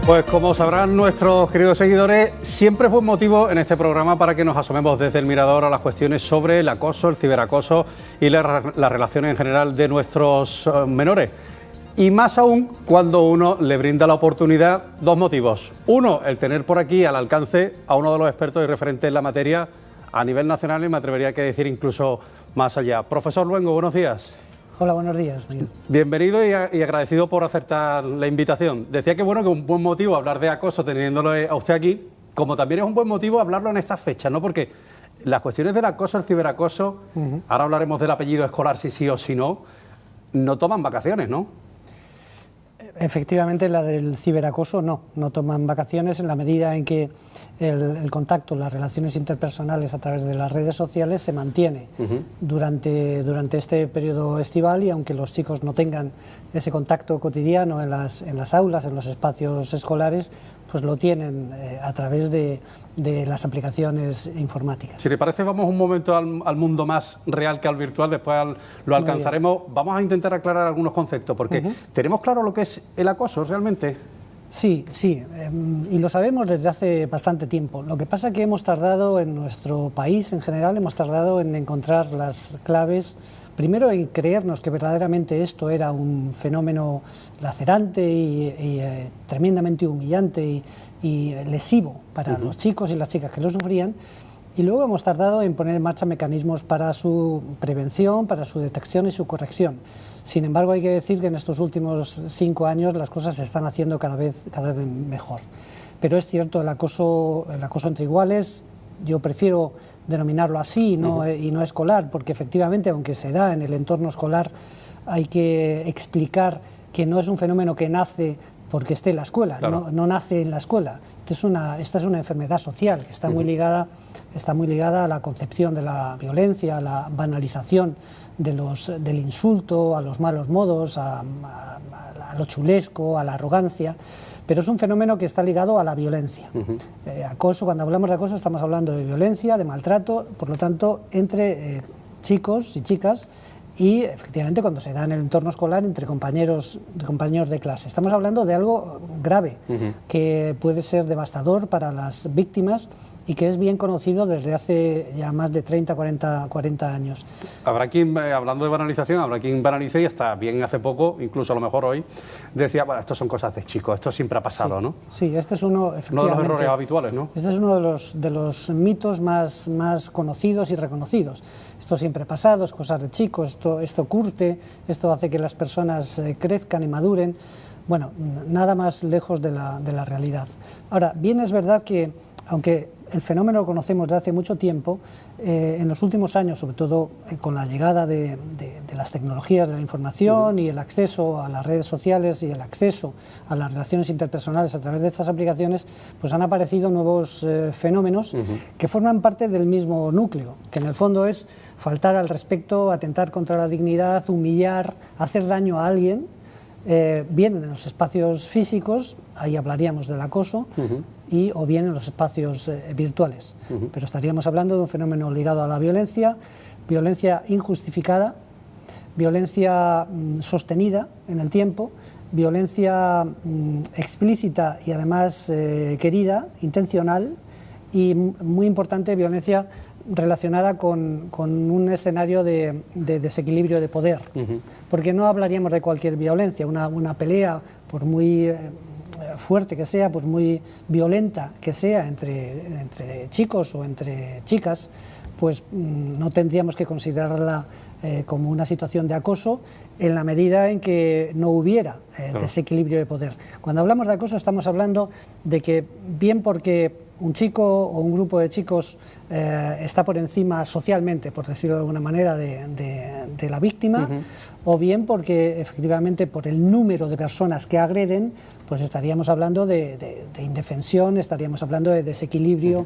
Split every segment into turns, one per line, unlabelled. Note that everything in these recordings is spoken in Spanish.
Pues como sabrán nuestros queridos seguidores, siempre fue un motivo en este programa para que nos asomemos desde el mirador a las cuestiones sobre el acoso, el ciberacoso y las relaciones en general de nuestros menores. Y más aún cuando uno le brinda la oportunidad, dos motivos. Uno, el tener por aquí al alcance a uno de los expertos y referentes en la materia a nivel nacional y me atrevería a decir incluso más allá. Profesor Luengo, buenos días.
Hola, buenos días.
Bienvenido y agradecido por aceptar la invitación. Decía que bueno, que un buen motivo hablar de acoso teniéndolo a usted aquí, como también es un buen motivo hablarlo en estas fechas, ¿no? Porque las cuestiones del acoso, el ciberacoso, ahora hablaremos del apellido escolar si sí o si no toman vacaciones, ¿no?
Efectivamente, la del ciberacoso no toman vacaciones en la medida en que el contacto, las relaciones interpersonales a través de las redes sociales se mantiene durante este periodo estival y aunque los chicos no tengan ese contacto cotidiano en las aulas, en los espacios escolares, pues lo tienen a través de las aplicaciones informáticas.
Si le parece, vamos un momento al mundo más real que al virtual, después lo alcanzaremos. Vamos a intentar aclarar algunos conceptos, porque ¿tenemos claro lo que es el acoso realmente?
Sí, y lo sabemos desde hace bastante tiempo. Lo que pasa es que hemos tardado en nuestro país en general, hemos tardado en encontrar las claves, primero en creernos que verdaderamente esto era un fenómeno lacerante y tremendamente humillante y lesivo para los chicos y las chicas que lo sufrían, y luego hemos tardado en poner en marcha mecanismos para su prevención, para su detección y su corrección. Sin embargo, hay que decir que en estos últimos 5 años las cosas se están haciendo cada vez mejor. Pero es cierto, el acoso entre iguales, yo prefiero denominarlo así y no escolar, porque efectivamente, aunque se da en el entorno escolar, hay que explicar que no es un fenómeno que nace porque esté en la escuela, claro. no nace en la escuela. Esta es una enfermedad social que está muy ligada a la concepción de la violencia, a la banalización del insulto, a los malos modos, a lo chulesco, a la arrogancia, pero es un fenómeno que está ligado a la violencia. Acoso, cuando hablamos de acoso estamos hablando de violencia, de maltrato, por lo tanto, entre chicos y chicas, y efectivamente cuando se da en el entorno escolar entre compañeros de clase. Estamos hablando de algo grave, que puede ser devastador para las víctimas y que es bien conocido desde hace ya más de 30, 40 años.
Habrá quien, hablando de banalización, habrá quien banalice y hasta bien hace poco, incluso a lo mejor hoy, decía, bueno, esto son cosas de chicos, esto siempre ha pasado, ¿no?
Sí, este es uno, efectivamente,
uno de los errores habituales, ¿no?
Este es uno de los mitos más conocidos y reconocidos. Esto siempre ha pasado, es cosas de chicos, esto curte, esto hace que las personas crezcan y maduren. Bueno, nada más lejos de la realidad. Ahora, bien es verdad que, aunque el fenómeno lo conocemos desde hace mucho tiempo, en los últimos años, sobre todo con la llegada de las tecnologías de la información y el acceso a las redes sociales y el acceso a las relaciones interpersonales a través de estas aplicaciones, pues han aparecido nuevos fenómenos que forman parte del mismo núcleo, que en el fondo es faltar al respeto, atentar contra la dignidad, humillar, hacer daño a alguien, bien en los espacios físicos, ahí hablaríamos del acoso, o bien en los espacios virtuales. Pero estaríamos hablando de un fenómeno ligado a la violencia, violencia injustificada, violencia sostenida en el tiempo, violencia explícita y además querida, intencional, y muy importante, violencia relacionada con un escenario de desequilibrio de poder, porque no hablaríamos de cualquier violencia, una pelea, por muy fuerte que sea, pues muy violenta que sea entre chicos o entre chicas, pues no tendríamos que considerarla como una situación de acoso en la medida en que no hubiera desequilibrio de poder. Cuando hablamos de acoso estamos hablando de que bien porque un chico o un grupo de chicos está por encima socialmente, por decirlo de alguna manera, de la víctima, o bien porque efectivamente por el número de personas que agreden, pues estaríamos hablando de indefensión, estaríamos hablando de desequilibrio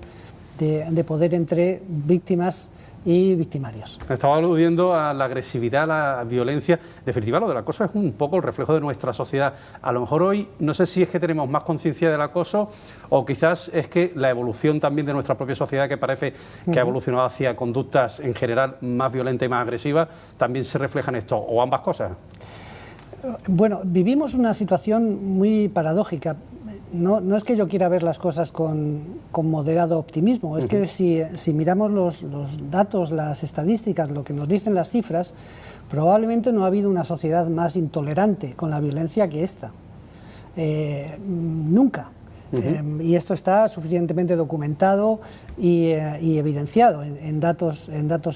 de poder entre víctimas y victimarios.
Estaba aludiendo a la agresividad, a la violencia. En definitiva, lo del acoso es un poco el reflejo de nuestra sociedad. A lo mejor hoy, no sé si es que tenemos más conciencia del acoso o quizás es que la evolución también de nuestra propia sociedad, que parece que ha evolucionado hacia conductas en general más violentas y más agresivas, también se refleja en esto, o ambas cosas.
Bueno, vivimos una situación muy paradójica. no es que yo quiera ver las cosas con moderado optimismo, es que si miramos los datos, las estadísticas, lo que nos dicen las cifras, probablemente no ha habido una sociedad más intolerante con la violencia que esta. Nunca. Y esto está suficientemente documentado y evidenciado en datos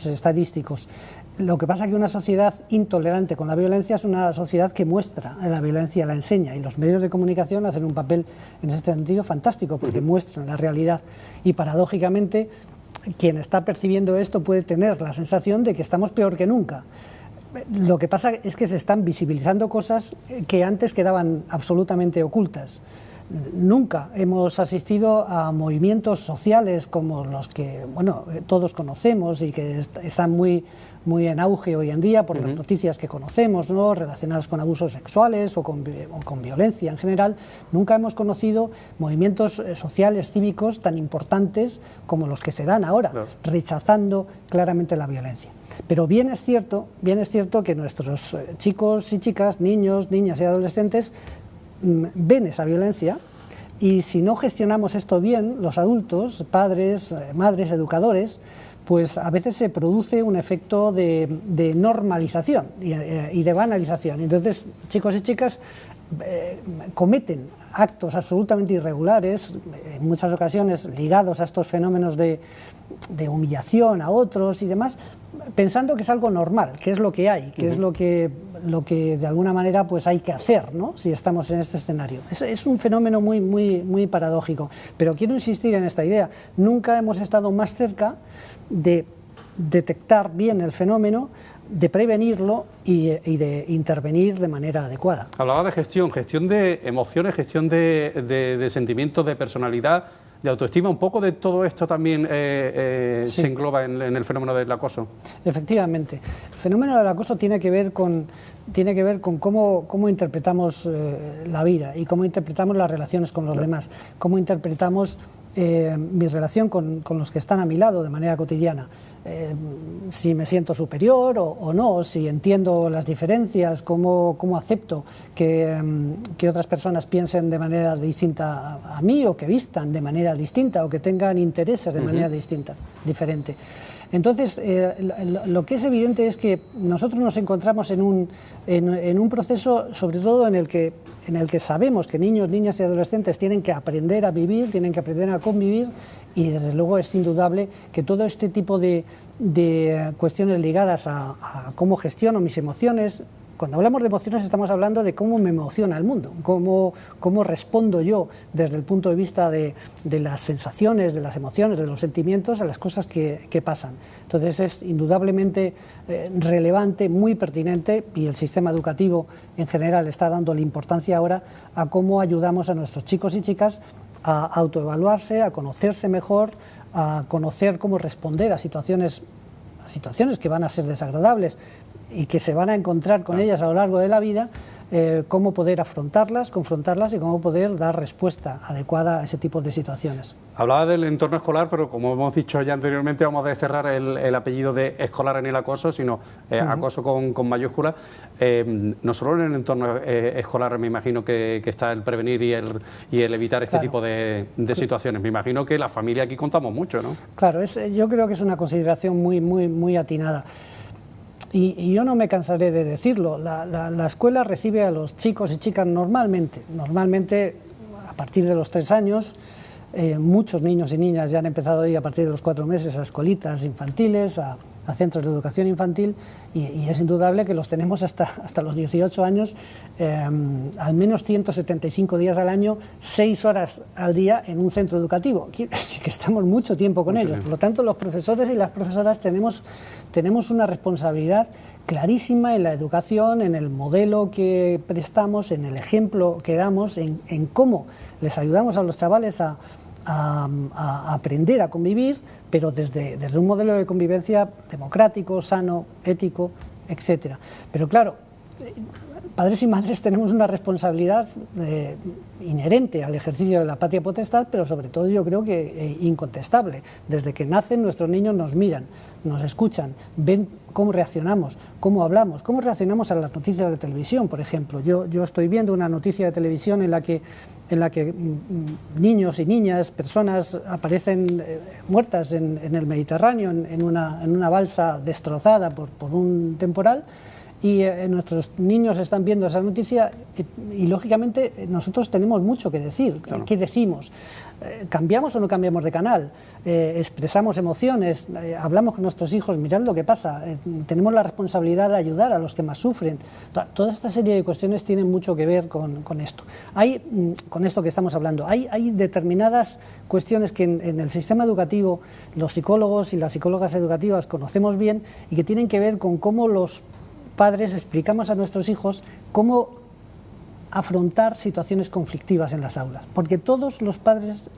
estadísticos. Lo que pasa es que una sociedad intolerante con la violencia es una sociedad que muestra la violencia, la enseña, y los medios de comunicación hacen un papel en ese sentido fantástico, porque muestran la realidad, y paradójicamente quien está percibiendo esto puede tener la sensación de que estamos peor que nunca. Lo que pasa es que se están visibilizando cosas que antes quedaban absolutamente ocultas. Nunca hemos asistido a movimientos sociales como los que, bueno, todos conocemos y que están muy en auge hoy en día por las noticias que conocemos, ¿no?, relacionadas con abusos sexuales o con violencia en general. Nunca hemos conocido movimientos sociales, cívicos tan importantes como los que se dan ahora, rechazando claramente la violencia. Pero bien es cierto que nuestros chicos y chicas, niños, niñas y adolescentes ven esa violencia, y si no gestionamos esto bien, los adultos, padres, madres, educadores, pues a veces se produce un efecto de normalización y de banalización. Entonces, chicos y chicas cometen actos absolutamente irregulares, en muchas ocasiones ligados a estos fenómenos de humillación a otros y demás, pensando que es algo normal, que es lo que hay, que es lo que de alguna manera pues hay que hacer, ¿no?, si estamos en este escenario. Es un fenómeno muy paradójico, pero quiero insistir en esta idea. Nunca hemos estado más cerca de detectar bien el fenómeno, de prevenirlo y de intervenir de manera adecuada.
Hablaba de gestión de emociones, gestión de sentimientos, de personalidad, de autoestima. Un poco de todo esto también se engloba en el fenómeno del acoso.
Efectivamente. El fenómeno del acoso tiene que ver con cómo interpretamos la vida y cómo interpretamos las relaciones con los demás, cómo interpretamos mi relación con los que están a mi lado de manera cotidiana. Si me siento superior o no, si entiendo las diferencias, cómo acepto que otras personas piensen de manera distinta a mí, o que vistan de manera distinta, o que tengan intereses de manera diferente. Entonces, lo que es evidente es que nosotros nos encontramos en un proceso, sobre todo en el que sabemos que niños, niñas y adolescentes tienen que aprender a vivir, tienen que aprender a convivir, y desde luego es indudable que todo este tipo de cuestiones ligadas a cómo gestiono mis emociones. Cuando hablamos de emociones estamos hablando de cómo me emociona el mundo, cómo respondo yo desde el punto de vista de las sensaciones, de las emociones, de los sentimientos a las cosas que pasan. Entonces es indudablemente relevante, muy pertinente, y el sistema educativo en general está dándole importancia ahora a cómo ayudamos a nuestros chicos y chicas a autoevaluarse, a conocerse mejor, a conocer cómo responder a situaciones que van a ser desagradables y que se van a encontrar con ellas a lo largo de la vida, cómo poder afrontarlas, confrontarlas y cómo poder dar respuesta adecuada a ese tipo de situaciones.
Hablaba del entorno escolar, pero como hemos dicho ya anteriormente, vamos a desterrar el apellido de escolar en el acoso, sino acoso con mayúsculas. No solo en el entorno escolar me imagino que está el prevenir y el evitar este tipo de situaciones. Me imagino que la familia aquí contamos mucho, ¿no?
Claro, yo creo que es una consideración muy atinada. Y yo no me cansaré de decirlo, la escuela recibe a los chicos y chicas normalmente a partir de los 3 años, muchos niños y niñas ya han empezado a ir a partir de los 4 meses a escuelitas infantiles, a centros de educación infantil, y es indudable que los tenemos hasta los 18 años, al menos 175 días al año, 6 horas al día en un centro educativo, que estamos mucho tiempo con ellos. Por lo tanto, los profesores y las profesoras tenemos una responsabilidad clarísima en la educación, en el modelo que prestamos, en el ejemplo que damos, en cómo les ayudamos a los chavales a aprender a convivir, pero desde un modelo de convivencia democrático, sano, ético, etc. Pero claro, padres y madres tenemos una responsabilidad inherente al ejercicio de la patria potestad, pero sobre todo yo creo que incontestable. Desde que nacen nuestros niños nos miran, nos escuchan, ven cómo reaccionamos, cómo hablamos, cómo reaccionamos a las noticias de televisión, por ejemplo. Yo estoy viendo una noticia de televisión en la que niños y niñas, personas aparecen muertas en el Mediterráneo, en una balsa destrozada por un temporal, y nuestros niños están viendo esa noticia y lógicamente nosotros tenemos mucho que decir. Claro. ¿Qué decimos? ¿Cambiamos o no cambiamos de canal? ¿Expresamos emociones? ¿Hablamos con nuestros hijos? Mirad lo que pasa. Tenemos la responsabilidad de ayudar a los que más sufren. Toda esta serie de cuestiones tienen mucho que ver con esto. Con esto que estamos hablando. Hay determinadas cuestiones que en el sistema educativo los psicólogos y las psicólogas educativas conocemos bien y que tienen que ver con cómo los padres explicamos a nuestros hijos cómo afrontar situaciones conflictivas en las aulas, porque todos los padres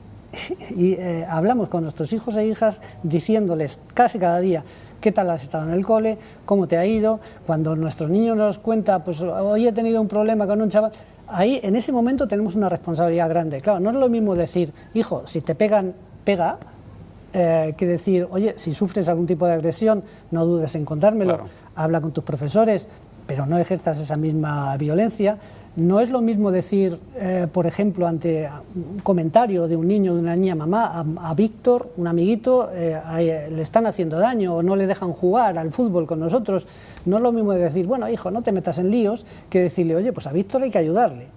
hablamos con nuestros hijos e hijas diciéndoles casi cada día qué tal has estado en el cole, cómo te ha ido. Cuando nuestro niño nos cuenta, pues hoy he tenido un problema con un chaval, ahí en ese momento tenemos una responsabilidad grande. Claro, no es lo mismo decir, hijo, si te pegan, pega, que decir, oye, si sufres algún tipo de agresión, no dudes en contármelo, claro. Habla con tus profesores, pero no ejerzas esa misma violencia. No es lo mismo decir, por ejemplo, ante un comentario de un niño o de una niña, mamá, a Víctor, un amiguito, le están haciendo daño o no le dejan jugar al fútbol con nosotros. No es lo mismo de decir, bueno, hijo, no te metas en líos, que decirle, oye, pues a Víctor hay que ayudarle.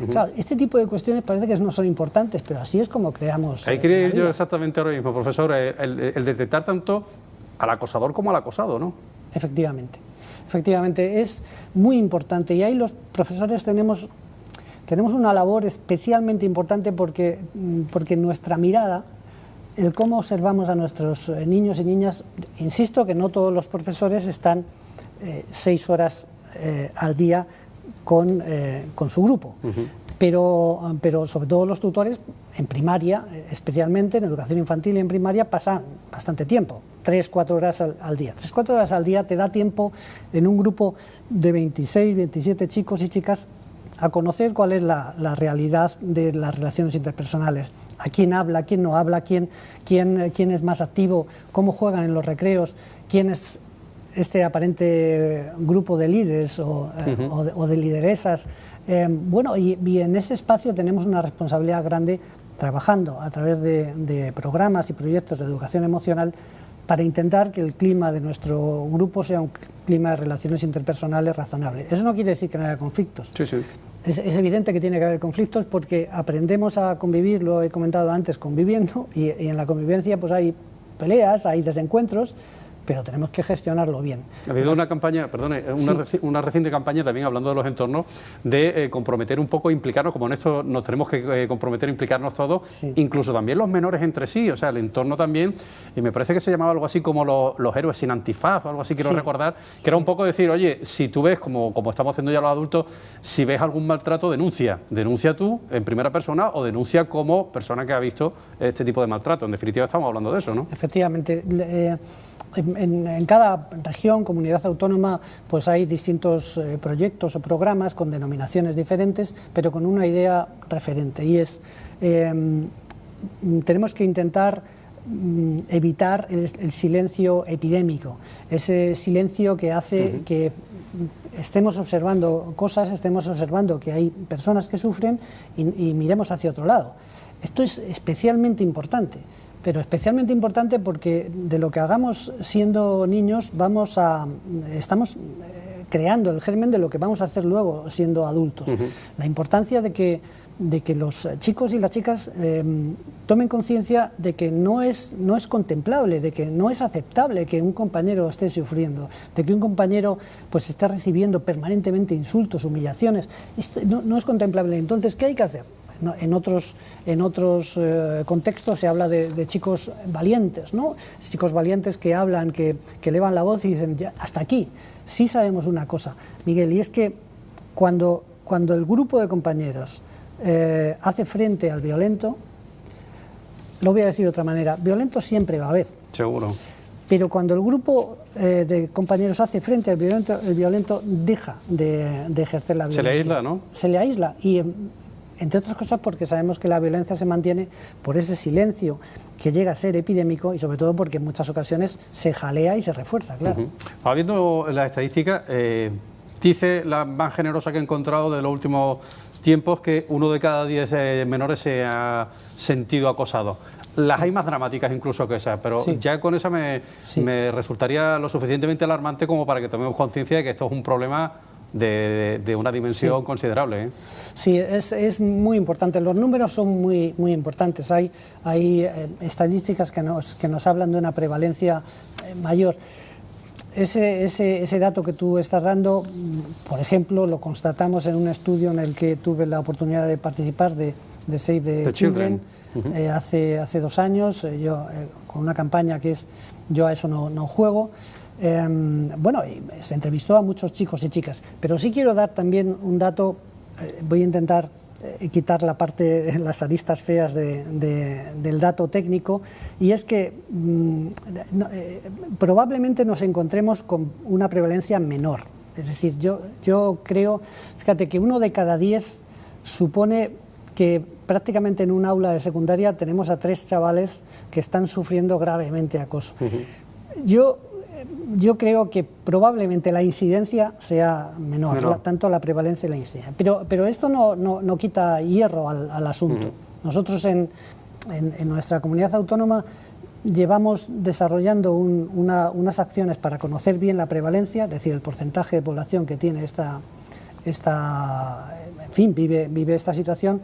Claro, este tipo de cuestiones parece que no son importantes, pero así es como creamos...
Ahí quería ir yo exactamente ahora mismo, profesor, el detectar tanto al acosador como al acosado, ¿no?
Efectivamente, efectivamente, es muy importante y ahí los profesores tenemos una labor especialmente importante porque nuestra mirada, el cómo observamos a nuestros niños y niñas, insisto que no todos los profesores están 6 horas al día con su grupo, pero sobre todo los tutores en primaria, especialmente en educación infantil y en primaria, pasan bastante tiempo, 3-4 horas al día. 3-4 horas al día te da tiempo en un grupo de 26, 27 chicos y chicas a conocer cuál es la realidad de las relaciones interpersonales, a quién habla, quién no habla, quién es más activo, cómo juegan en los recreos, quién es este aparente grupo de líderes o de lideresas. Bueno, y en ese espacio tenemos una responsabilidad grande trabajando a través de programas y proyectos de educación emocional para intentar que el clima de nuestro grupo sea un clima de relaciones interpersonales razonable. Eso no quiere decir que no haya conflictos.
Sí, sí.
Es evidente que tiene que haber conflictos porque aprendemos a convivir, lo he comentado antes, conviviendo, y en la convivencia pues hay peleas, hay desencuentros, pero tenemos que gestionarlo bien.
Ha habido una campaña, perdone, una reciente campaña también, hablando de los entornos, de comprometer un poco, implicarnos, como en esto nos tenemos que comprometer, implicarnos todos, incluso también los menores entre sí, o sea, el entorno también, y me parece que se llamaba algo así como los héroes sin antifaz, o algo así, quiero recordar, que era un poco decir, oye, si tú ves, como estamos haciendo ya los adultos, si ves algún maltrato, denuncia tú en primera persona o denuncia como persona que ha visto este tipo de maltrato. En definitiva estamos hablando de eso, ¿no?
Efectivamente. En cada región, comunidad autónoma, pues hay distintos proyectos o programas con denominaciones diferentes, pero con una idea referente, y es tenemos que intentar evitar el silencio epidémico, ese silencio que hace que estemos observando cosas, estemos observando que hay personas que sufren y miremos hacia otro lado. Esto es especialmente importante. Pero especialmente importante porque de lo que hagamos siendo niños estamos creando el germen de lo que vamos a hacer luego siendo adultos. La importancia de que los chicos y las chicas tomen conciencia de que no es contemplable, de que no es aceptable que un compañero esté sufriendo, de que un compañero pues esté recibiendo permanentemente insultos, humillaciones. Esto no es contemplable. Entonces, ¿qué hay que hacer? En otros contextos se habla de chicos valientes, ¿no? Chicos valientes que hablan, que elevan la voz y dicen, ya, hasta aquí. Sí sabemos una cosa, Miguel, y es que cuando el grupo de compañeros hace frente al violento, lo voy a decir de otra manera, violento siempre va a haber.
Seguro.
Pero cuando el grupo de compañeros hace frente al violento, el violento deja de ejercer la violencia.
Se le aísla, ¿no?
Se le aísla y, entre otras cosas, porque sabemos que la violencia se mantiene por ese silencio que llega a ser epidémico y sobre todo porque en muchas ocasiones se jalea y se refuerza, claro.
Viendo las estadísticas, dice la más generosa que he encontrado de los últimos tiempos que 1 de cada 10 menores se ha sentido acosado. Las hay más dramáticas incluso que esas, pero ya con esa me resultaría lo suficientemente alarmante como para que tomemos conciencia de que esto es un problema de una dimensión considerable.
Sí, es muy importante. Los números son muy importantes. Hay estadísticas que nos hablan de una prevalencia mayor. Ese dato que tú estás dando, por ejemplo, lo constatamos en un estudio en el que tuve la oportunidad de participar de Save the Children. Hace 2 años, yo con una campaña que es Yo a eso no juego. Bueno, se entrevistó a muchos chicos y chicas, pero sí quiero dar también un dato. Voy a intentar quitar la parte, las aristas feas del dato técnico, y es que probablemente nos encontremos con una prevalencia menor. Es decir, yo creo, fíjate, que 1 de cada 10 supone que prácticamente en un aula de secundaria tenemos a 3 chavales que están sufriendo gravemente acoso. Yo creo que probablemente la incidencia sea menor. Tanto la prevalencia y la incidencia. Pero esto no quita hierro al asunto. Nosotros en nuestra comunidad autónoma llevamos desarrollando unas acciones para conocer bien la prevalencia, es decir, el porcentaje de población que tiene vive esta situación,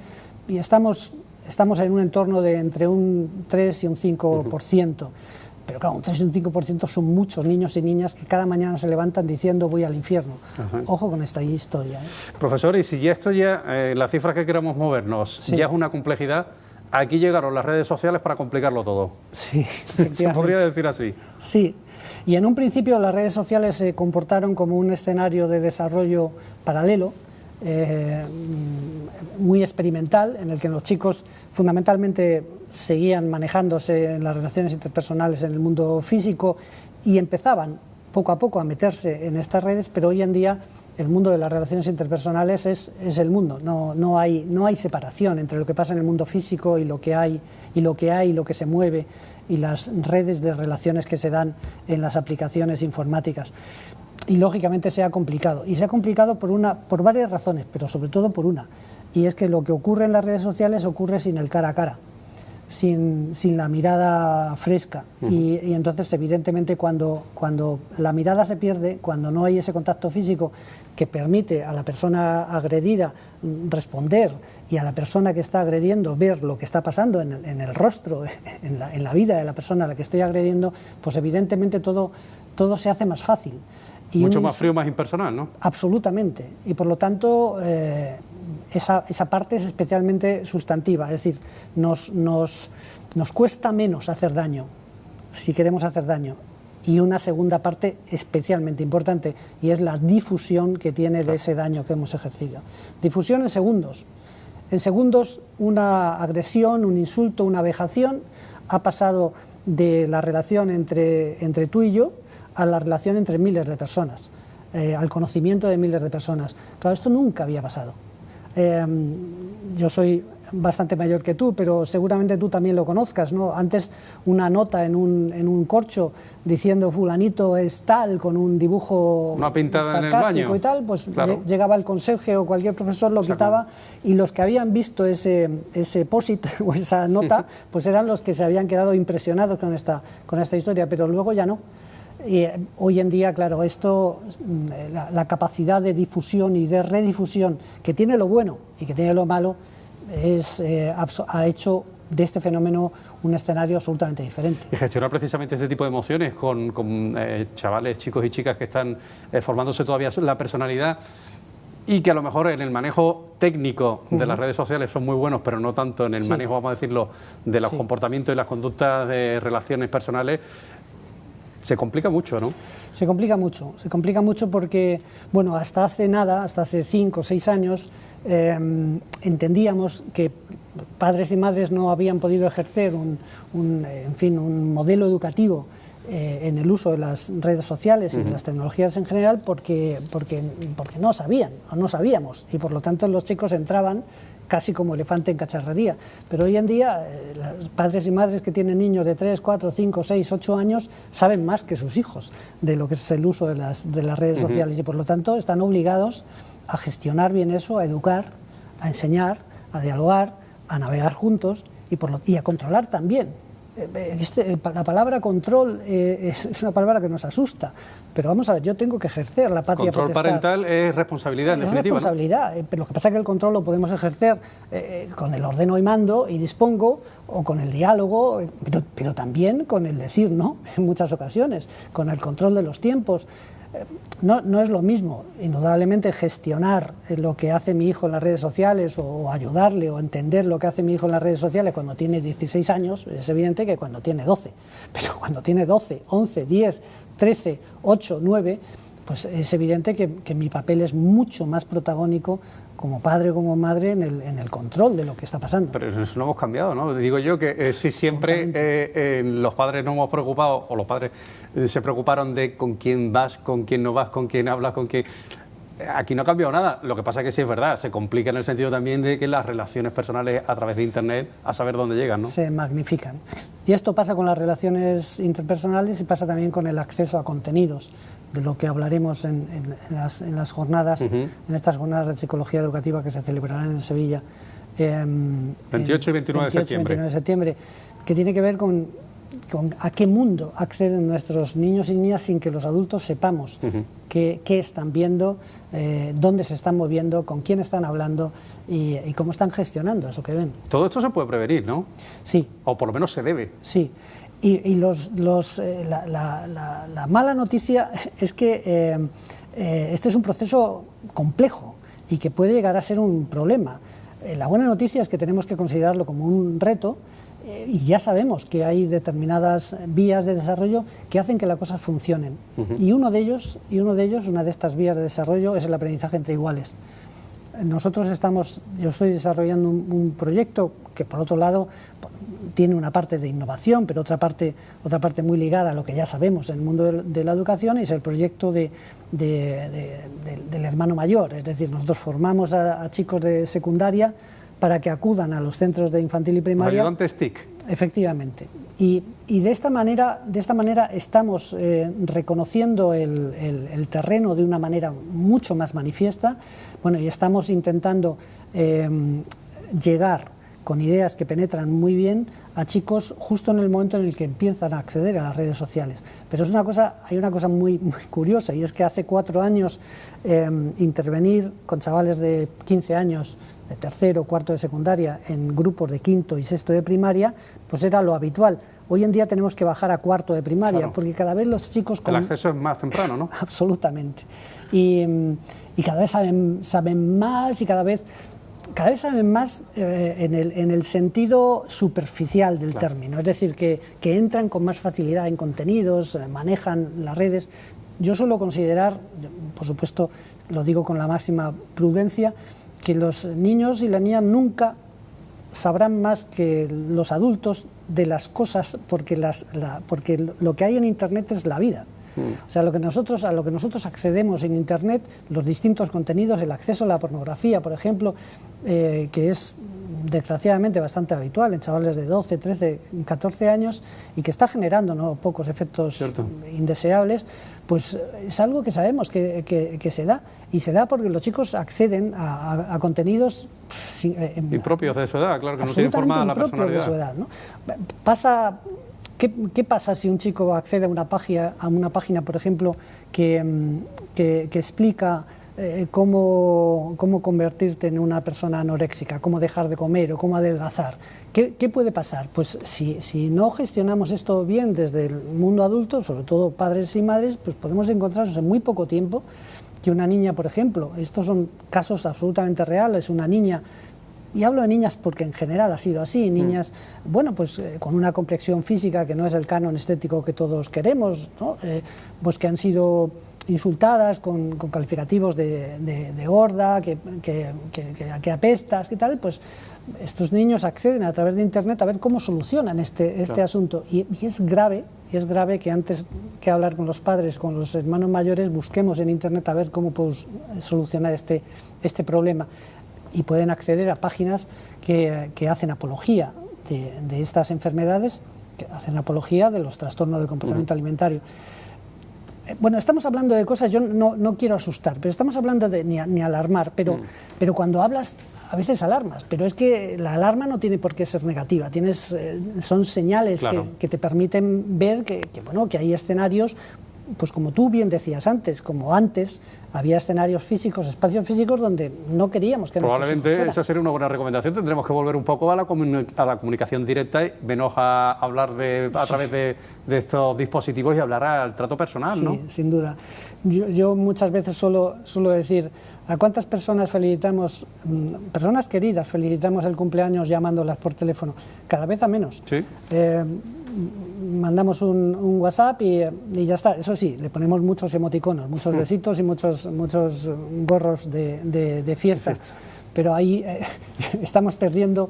y estamos en un entorno de entre un 3 y un 5%. Pero claro, un 3 y un 5% son muchos niños y niñas que cada mañana se levantan diciendo voy al infierno. Ojo con esta historia.
Profesor, y si esto ya, las cifras que queremos movernos, ya es una complejidad, aquí llegaron las redes sociales para complicarlo todo.
Sí,
se podría decir así.
Sí, y en un principio las redes sociales se comportaron como un escenario de desarrollo paralelo, muy experimental, en el que los chicos fundamentalmente seguían manejándose en las relaciones interpersonales en el mundo físico y empezaban poco a poco a meterse en estas redes, pero hoy en día el mundo de las relaciones interpersonales es el mundo. No hay separación entre lo que pasa en el mundo físico y lo que se mueve, y las redes de relaciones que se dan en las aplicaciones informáticas. Y lógicamente se ha complicado. Y se ha complicado por varias razones, pero sobre todo por una. Y es que lo que ocurre en las redes sociales ocurre sin el cara a cara, sin la mirada fresca. Y entonces, evidentemente, cuando la mirada se pierde, cuando no hay ese contacto físico que permite a la persona agredida responder y a la persona que está agrediendo ver lo que está pasando en el rostro, en la vida de la persona a la que estoy agrediendo, pues evidentemente todo se hace más fácil. Y
mucho más frío, más impersonal, ¿no?
Absolutamente. Y por lo tanto, esa parte es especialmente sustantiva. Es decir, nos cuesta menos hacer daño, si queremos hacer daño. Y una segunda parte especialmente importante, y es la difusión que tiene de ese daño que hemos ejercido. Difusión en segundos. En segundos, una agresión, un insulto, una vejación ha pasado de la relación entre tú y yo a la relación entre miles de personas, al conocimiento de miles de personas. Claro, esto nunca había pasado. Yo soy bastante mayor que tú, pero seguramente tú también lo conozcas, ¿no? Antes, una nota en un corcho diciendo fulanito es tal, con un dibujo sarcástico y tal, pues claro, llegaba el conserje o cualquier profesor, lo quitaba, y los que habían visto ese post-it o esa nota, pues eran los que se habían quedado impresionados con esta historia, pero luego ya no. Y hoy en día, claro, la capacidad de difusión y de redifusión que tiene lo bueno y que tiene lo malo ha hecho de este fenómeno un escenario absolutamente diferente.
Y gestionar precisamente este tipo de emociones con chavales, chicos y chicas que están formándose todavía la personalidad y que a lo mejor en el manejo técnico de las redes sociales son muy buenos, pero no tanto en el manejo, vamos a decirlo, de los comportamientos y las conductas de relaciones personales. Se complica mucho, ¿no?
Se complica mucho porque, bueno, hasta hace 5 o 6 años, entendíamos que padres y madres no habían podido ejercer un modelo educativo en el uso de las redes sociales y de las tecnologías en general porque no sabían o no sabíamos, y por lo tanto los chicos entraban casi como elefante en cacharrería. Pero hoy en día los padres y madres que tienen niños de 3, 4, 5, 6, 8 años saben más que sus hijos de lo que es el uso de las redes sociales, y por lo tanto están obligados a gestionar bien eso, a educar, a enseñar, a dialogar, a navegar juntos y a controlar también. La palabra control es una palabra que nos asusta, pero vamos a ver, yo tengo que ejercer la patria potestad.
Control parental es responsabilidad, en definitiva.
Es responsabilidad, ¿no? Pero lo que pasa es que el control lo podemos ejercer con el ordeno y mando y dispongo, o con el diálogo, pero también con el decir no, en muchas ocasiones, con el control de los tiempos. No es lo mismo, indudablemente, gestionar lo que hace mi hijo en las redes sociales o ayudarle o entender lo que hace mi hijo en las redes sociales cuando tiene 16 años, es evidente que cuando tiene 12. Pero cuando tiene 12, 11, 10, 13, 8, 9, pues es evidente que mi papel es mucho más protagónico como padre o como madre en el control de lo que está pasando.
Pero eso no hemos cambiado, ¿no? Digo yo que si siempre los padres nos hemos preocupado, o los padres se preocuparon de con quién vas, con quién no vas, con quién hablas, con quién... Aquí no ha cambiado nada. Lo que pasa es que sí es verdad, se complica en el sentido también de que las relaciones personales a través de Internet, a saber dónde llegan, ¿no? Se
magnifican. Y esto pasa con las relaciones interpersonales y pasa también con el acceso a contenidos, de lo que hablaremos en las jornadas, en estas jornadas de psicología educativa que se celebrarán en Sevilla.
28 y 29 de septiembre.
29 de septiembre, que tiene que ver con a qué mundo acceden nuestros niños y niñas sin que los adultos sepamos qué están viendo, dónde se están moviendo, con quién están hablando y cómo están gestionando eso que ven.
Todo esto se puede prevenir, ¿no?
Sí.
O por lo menos se debe.
Sí. Y la mala noticia es que este es un proceso complejo y que puede llegar a ser un problema. La buena noticia es que tenemos que considerarlo como un reto y ya sabemos que hay determinadas vías de desarrollo que hacen que las cosas funcionen. Y una de estas vías de desarrollo es el aprendizaje entre iguales. Yo estoy desarrollando un proyecto que, por otro lado, tiene una parte de innovación, pero otra parte muy ligada a lo que ya sabemos en el mundo de la educación, y es el proyecto del hermano mayor. Es decir, nosotros formamos a chicos de secundaria para que acudan a los centros de infantil y primaria.
Ayudantes TIC.
Efectivamente. Y de esta manera estamos reconociendo el terreno de una manera mucho más manifiesta. Bueno, y estamos intentando llegar con ideas que penetran muy bien a chicos justo en el momento en el que empiezan a acceder a las redes sociales. Pero hay una cosa muy curiosa, y es que hace 4 años intervenir con chavales de 15 años, de tercero o cuarto de secundaria, en grupos de quinto y sexto de primaria, pues era lo habitual. Hoy en día tenemos que bajar a cuarto de primaria, claro, porque cada vez los chicos...
El acceso es más temprano, ¿no?
Absolutamente. Y cada vez saben más y cada vez saben más en el sentido superficial del término, es decir, que entran con más facilidad en contenidos, manejan las redes. Yo suelo considerar, por supuesto lo digo con la máxima prudencia, que los niños y las niñas nunca sabrán más que los adultos de las cosas, porque lo que hay en Internet es la vida. O sea, a lo que nosotros accedemos en Internet, los distintos contenidos, el acceso a la pornografía, por ejemplo, que es desgraciadamente bastante habitual en chavales de 12, 13, 14 años y que está generando no pocos efectos indeseables, pues es algo que sabemos que se da, y se da porque los chicos acceden a contenidos
impropios de su edad, claro, que no tienen formada la personalidad.
De su edad, ¿no? ¿Qué pasa si un chico accede a una página, por ejemplo, que explica cómo convertirte en una persona anoréxica, cómo dejar de comer o cómo adelgazar? ¿Qué puede pasar? Pues si no gestionamos esto bien desde el mundo adulto, sobre todo padres y madres, pues podemos encontrarnos en muy poco tiempo que una niña, por ejemplo, estos son casos absolutamente reales, una niña, y hablo de niñas porque en general ha sido así, niñas, bueno, pues con una complexión física que no es el canon estético que todos queremos, ¿no? Pues que han sido insultadas con calificativos de gorda, que apestas, ¿qué tal? Pues estos niños acceden a través de Internet a ver cómo solucionan este asunto, y es grave Y es grave que antes que hablar con los padres, con los hermanos mayores, busquemos en Internet a ver cómo podemos solucionar este problema. Y pueden acceder a páginas que hacen apología de estas enfermedades, que hacen apología de los trastornos del comportamiento alimentario. Bueno, estamos hablando de cosas, yo no quiero asustar, pero estamos hablando de ni alarmar, pero cuando hablas a veces alarmas, pero es que la alarma no tiene por qué ser negativa, son señales claro, que te permiten ver bueno, que hay escenarios, pues como tú bien decías antes, como antes había escenarios físicos, espacios físicos donde no queríamos que
probablemente esa sería una buena recomendación. Tendremos que volver un poco a la comunicación directa y menos a hablar a través de estos dispositivos y hablar al trato personal,
sí,
¿no?
Sin duda. Yo muchas veces suelo decir, ¿a cuántas personas felicitamos, personas queridas, felicitamos el cumpleaños llamándolas por teléfono? Cada vez a menos.
Sí.
Mandamos un WhatsApp y ya está. Eso sí, le ponemos muchos emoticonos, muchos besitos y muchos gorros de fiesta. Pero ahí estamos perdiendo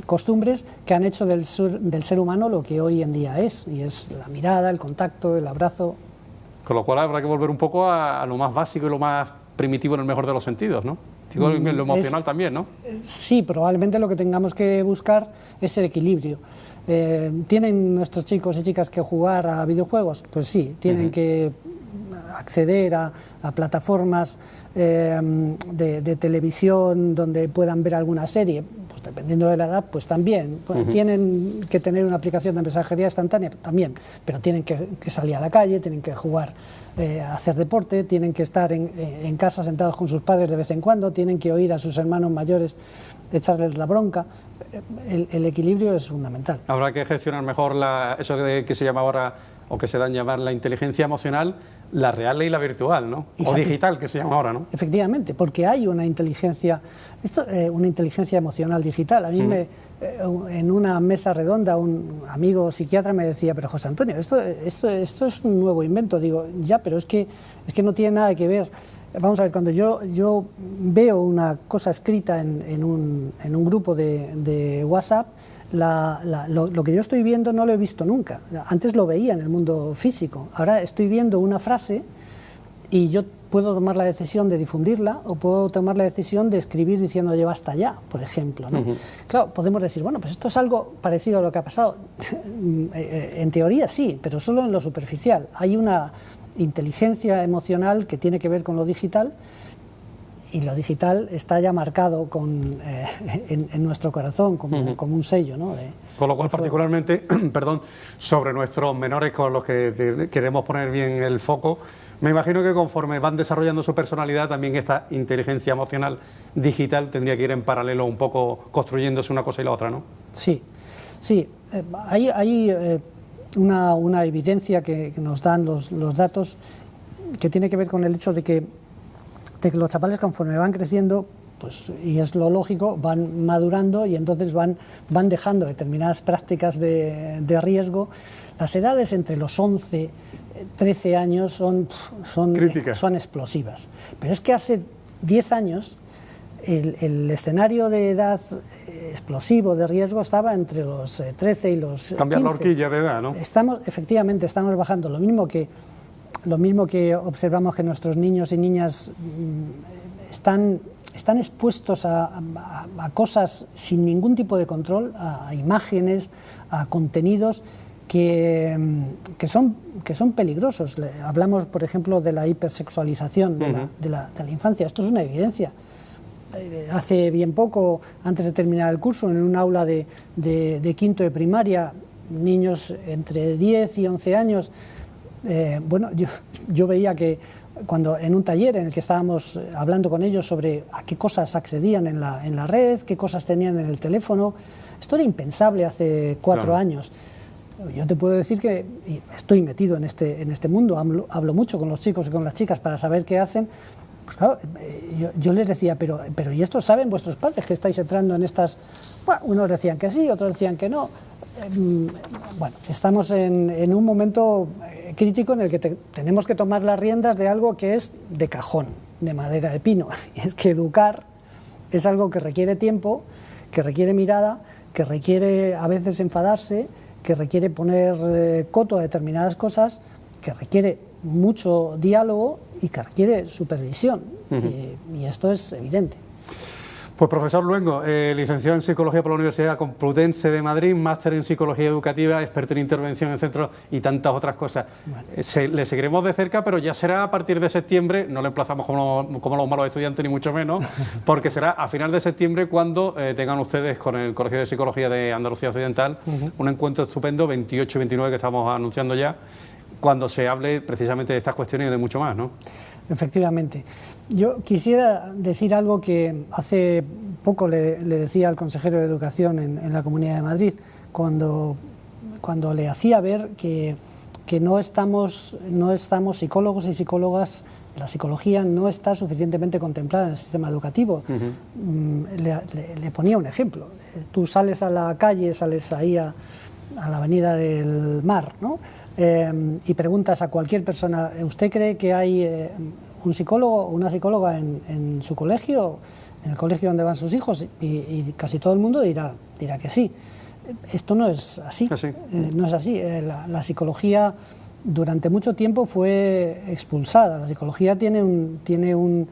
costumbres que han hecho del ser humano lo que hoy en día es, y es la mirada, el contacto, el abrazo.
Con lo cual habrá que volver un poco a lo más básico y lo más primitivo en el mejor de los sentidos, ¿no? Digo, lo emocional también, ¿no?
Sí, probablemente lo que tengamos que buscar es el equilibrio. ¿Tienen nuestros chicos y chicas que jugar a videojuegos? Pues sí, tienen que acceder a plataformas de televisión donde puedan ver alguna serie, pues dependiendo de la edad, pues también. Tienen que tener una aplicación de mensajería instantánea, también, pero tienen que salir a la calle, tienen que jugar, hacer deporte, tienen que estar en casa sentados con sus padres de vez en cuando, tienen que oír a sus hermanos mayores echarles la bronca. El equilibrio es fundamental.
Habrá que gestionar mejor eso que se llama ahora, o que se dan a llamar la inteligencia emocional, la real y la virtual, ¿no? O digital, que se llama ahora, ¿no?
Efectivamente, porque hay una inteligencia, una inteligencia emocional digital. A mí en una mesa redonda un amigo psiquiatra me decía, pero José Antonio, esto es un nuevo invento. Digo, ya, pero es que no tiene nada que ver. Vamos a ver, cuando yo veo una cosa escrita en un grupo de WhatsApp, lo que yo estoy viendo no lo he visto nunca. Antes lo veía en el mundo físico, ahora estoy viendo una frase y yo puedo tomar la decisión de difundirla o puedo tomar la decisión de escribir diciendo "ya basta ya", por ejemplo, ¿no? Claro, podemos decir, bueno, pues esto es algo parecido a lo que ha pasado. En teoría sí, pero solo en lo superficial. Hay una inteligencia emocional que tiene que ver con lo digital, y lo digital está ya marcado en nuestro corazón como un sello, ¿no?
Con lo cual, particularmente, perdón, sobre nuestros menores, con los que queremos poner bien el foco, me imagino que conforme van desarrollando su personalidad, también esta inteligencia emocional digital tendría que ir en paralelo, un poco construyéndose una cosa y la otra, ¿no?
Sí, sí. Hay una evidencia que nos dan los datos, que tiene que ver con el hecho de que los chavales, conforme van creciendo, pues, y es lo lógico, van madurando y entonces van dejando determinadas prácticas de riesgo. Las edades entre los 11, 13 años son explosivas. Pero es que hace 10 años el escenario de edad explosivo, de riesgo, estaba entre los 13 y los 15.
Cambiar la horquilla de edad, ¿no?
Efectivamente, estamos bajando. Lo mismo que observamos que nuestros niños y niñas están expuestos a cosas sin ningún tipo de control, a imágenes, a contenidos que son peligrosos. Hablamos, por ejemplo, de la hipersexualización de la infancia. Esto es una evidencia. Hace bien poco, antes de terminar el curso, en un aula de quinto de primaria, niños entre 10 y 11 años, bueno, yo veía que cuando en un taller en el que estábamos hablando con ellos sobre a qué cosas accedían en la red, qué cosas tenían en el teléfono, esto era impensable hace 4 años. Yo te puedo decir que estoy metido en este mundo, hablo mucho con los chicos y con las chicas para saber qué hacen. Pues claro, yo les decía, pero ¿y esto saben vuestros padres que estáis entrando en estas? Bueno, unos decían que sí, otros decían que no. Bueno, estamos en un momento crítico en el que tenemos que tomar las riendas de algo que es de cajón, de madera de pino. Y es que educar es algo que requiere tiempo, que requiere mirada, que requiere a veces enfadarse, que requiere poner coto a determinadas cosas, que requiere mucho diálogo y que requiere supervisión, y esto es evidente.
Pues profesor Luengo, licenciado en Psicología por la Universidad Complutense de Madrid, máster en Psicología Educativa, experto en intervención en centros y tantas otras cosas. Bueno. Le seguiremos de cerca, pero ya será a partir de septiembre, no le emplazamos como los malos estudiantes ni mucho menos, porque será a final de septiembre cuando tengan ustedes con el Colegio de Psicología de Andalucía Occidental un encuentro estupendo, 28 y 29 que estamos anunciando ya, cuando se hable precisamente de estas cuestiones y de mucho más, ¿no?
Efectivamente. Yo quisiera decir algo que hace poco le decía al consejero de Educación en la Comunidad de Madrid, cuando le hacía ver que no estamos psicólogos y psicólogas, la psicología no está suficientemente contemplada en el sistema educativo. Le ponía un ejemplo. Tú sales a la calle, sales ahí a la Avenida del Mar, ¿no? Y preguntas a cualquier persona, ¿usted cree que hay un psicólogo o una psicóloga en su colegio, en el colegio donde van sus hijos? Y casi todo el mundo dirá que sí. Esto no es así. No es así. La psicología durante mucho tiempo fue expulsada. La psicología tiene un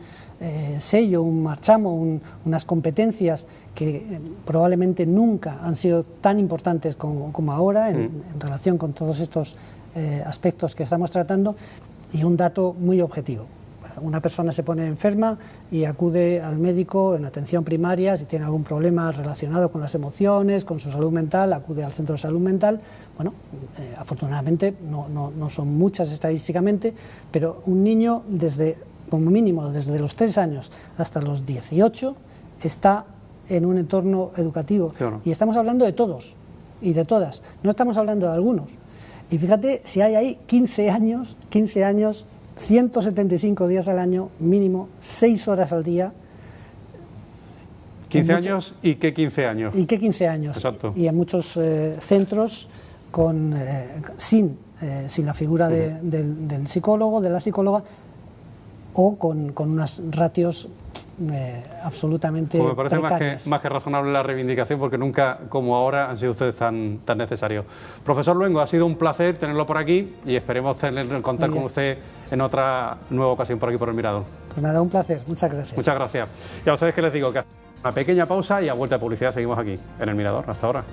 sello, un marchamo, unas competencias que probablemente nunca han sido tan importantes como ahora en relación con todos estos aspectos que estamos tratando. Y un dato muy objetivo: una persona se pone enferma y acude al médico en atención primaria si tiene algún problema relacionado con las emociones, con su salud mental, acude al centro de salud mental. Bueno, afortunadamente no son muchas estadísticamente, pero un niño como mínimo desde los 3 años hasta los 18 está en un entorno educativo. Claro. Y estamos hablando de todos y de todas, no estamos hablando de algunos. Y fíjate, si hay ahí 15 años, 175 días al año, mínimo 6 horas al día.
15 años y qué 15 años.
Y qué 15 años.
Exacto.
Y en muchos centros sin la figura del psicólogo, de la psicóloga, o con unas ratios absolutamente
pues me parece
precarias.
más que razonable la reivindicación, porque nunca como ahora han sido ustedes tan necesarios. Profesor Luengo, ha sido un placer tenerlo por aquí y esperemos contar con usted en otra nueva ocasión por aquí por El Mirador.
Pues nada, un placer, muchas gracias.
Muchas gracias. Y a ustedes que les digo que una pequeña pausa y a vuelta de publicidad seguimos aquí en El Mirador. Hasta ahora.